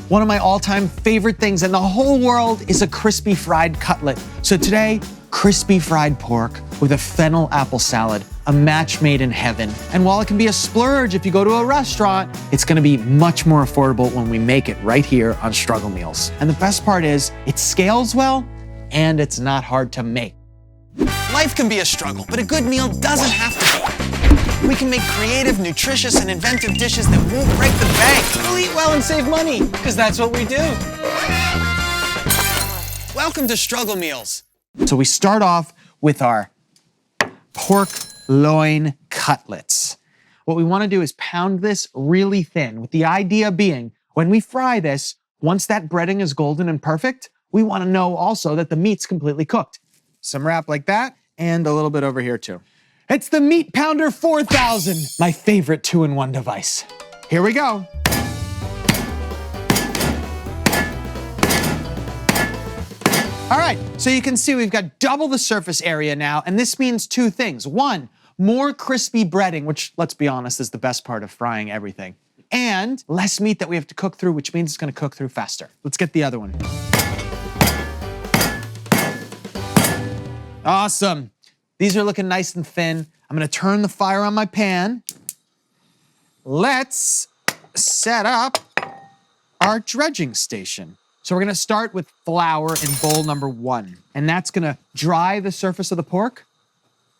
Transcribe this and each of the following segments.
One of my all-time favorite things in the whole world is a crispy fried cutlet. So today, crispy fried pork with a fennel apple salad, a match made in heaven. And while it can be a splurge if you go to a restaurant, it's gonna be much more affordable when we make it right here on Struggle Meals. And the best part is, it scales well, and it's not hard to make. Life can be a struggle, but a good meal doesn't have to be. We can make creative, nutritious, and inventive dishes that won't break the bank. We'll eat well and save money, because that's what we do. Welcome to Struggle Meals. So we start off with our pork loin cutlets. What we want to do is pound this really thin, with the idea being, when we fry this, once that breading is golden and perfect, we want to know also that the meat's completely cooked. Some wrap like that, and a little bit over here too. It's the Meat Pounder 4000, my favorite 2-in-1 device. Here we go. All right, so you can see we've got double the surface area now, and this means two things. One, more crispy breading, which, let's be honest, is the best part of frying everything. And less meat that we have to cook through, which means it's gonna cook through faster. Let's get the other one. Awesome. These are looking nice and thin. I'm gonna turn the fire on my pan. Let's set up our dredging station. So we're gonna start with flour in bowl number 1, and that's gonna dry the surface of the pork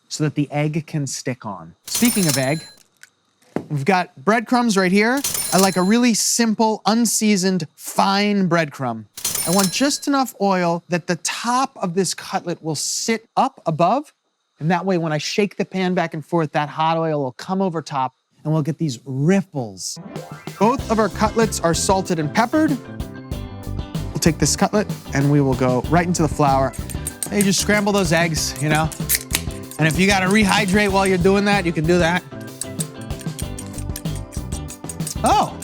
so that the egg can stick on. Speaking of egg, we've got breadcrumbs right here. I like a really simple, unseasoned, fine breadcrumb. I want just enough oil that the top of this cutlet will sit up above, and that way when I shake the pan back and forth, that hot oil will come over top and we'll get these ripples. Both of our cutlets are salted and peppered. We'll take this cutlet and we will go right into the flour. Hey, just scramble those eggs, you know? And if you gotta rehydrate while you're doing that, you can do that. Oh,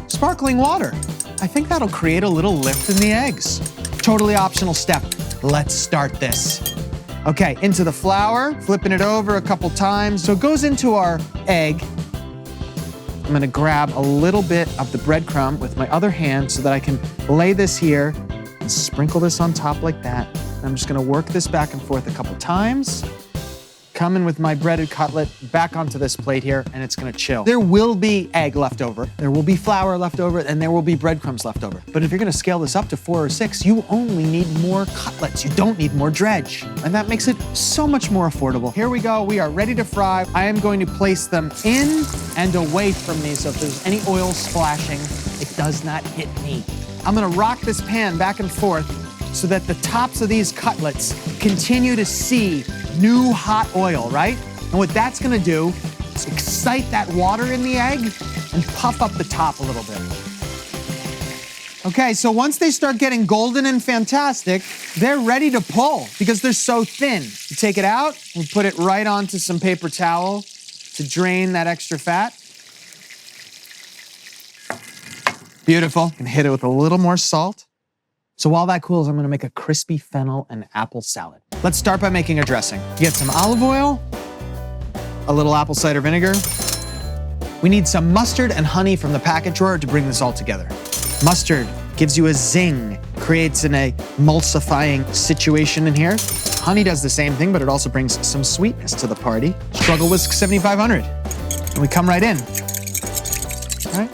sparkling water. I think that'll create a little lift in the eggs. Totally optional step. Let's start this. Okay, into the flour, flipping it over a couple times. So it goes into our egg. I'm gonna grab a little bit of the breadcrumb with my other hand so that I can lay this here and sprinkle this on top like that. And I'm just gonna work this back and forth a couple times. Come in with my breaded cutlet back onto this plate here, and it's gonna chill. There will be egg left over, there will be flour left over, and there will be breadcrumbs left over. But if you're gonna scale this up to 4 or 6, you only need more cutlets. You don't need more dredge. And that makes it so much more affordable. Here we go, we are ready to fry. I am going to place them in and away from me, so if there's any oil splashing, it does not hit me. I'm gonna rock this pan back and forth so that the tops of these cutlets continue to see new hot oil, right? And what that's gonna do is excite that water in the egg and puff up the top a little bit. Okay, so once they start getting golden and fantastic, they're ready to pull because they're so thin. You take it out and put it right onto some paper towel to drain that extra fat. Beautiful. You can hit it with a little more salt. So while that cools, I'm gonna make a crispy fennel and apple salad. Let's start by making a dressing. You get some olive oil, a little apple cider vinegar. We need some mustard and honey from the packet drawer to bring this all together. Mustard gives you a zing, creates an emulsifying situation in here. Honey does the same thing, but it also brings some sweetness to the party. Struggle Whisk 7500. And we come right in. All right.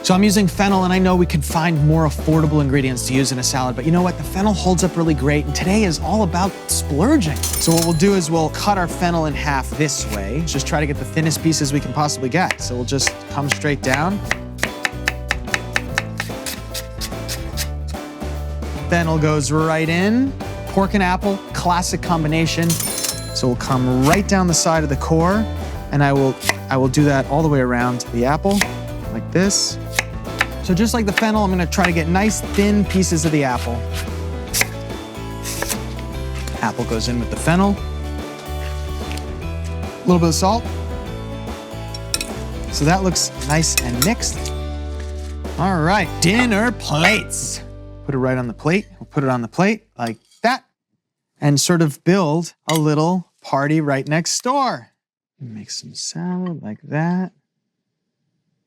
So I'm using fennel, and I know we could find more affordable ingredients to use in a salad, but you know what? The fennel holds up really great, and today is all about splurging. So what we'll do is we'll cut our fennel in half this way. Just try to get the thinnest pieces we can possibly get. So we'll just come straight down. Fennel goes right in. Pork and apple, classic combination. So we'll come right down the side of the core, and I will do that all the way around the apple, like this. So just like the fennel, I'm gonna try to get nice thin pieces of the apple. Apple goes in with the fennel. A little bit of salt. So that looks nice and mixed. All right, dinner plates. Put it right on the plate. We'll put it on the plate like that and sort of build a little party right next door. Make some salad like that.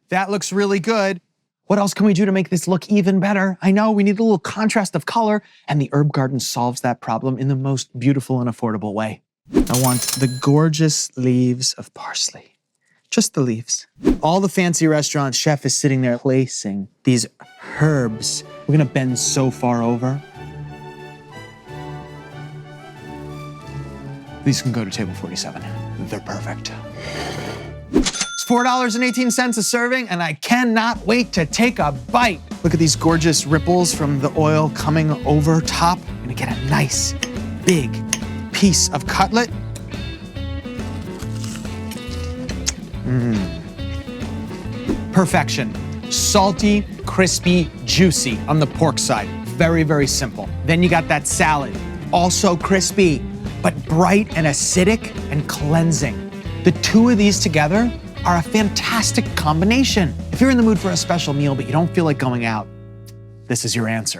That looks really good. What else can we do to make this look even better? I know we need a little contrast of color, and the herb garden solves that problem in the most beautiful and affordable way. I want the gorgeous leaves of parsley. Just the leaves. All the fancy restaurant chef is sitting there placing these herbs. We're gonna bend so far over. These can go to table 47. They're perfect. It's $4.18 a serving, and I cannot wait to take a bite. Look at these gorgeous ripples from the oil coming over top. I'm gonna get a nice, big piece of cutlet. Perfection. Salty, crispy, juicy on the pork side. Very, very simple. Then you got that salad, also crispy, but bright and acidic and cleansing. The two of these together are a fantastic combination. If you're in the mood for a special meal but you don't feel like going out, this is your answer.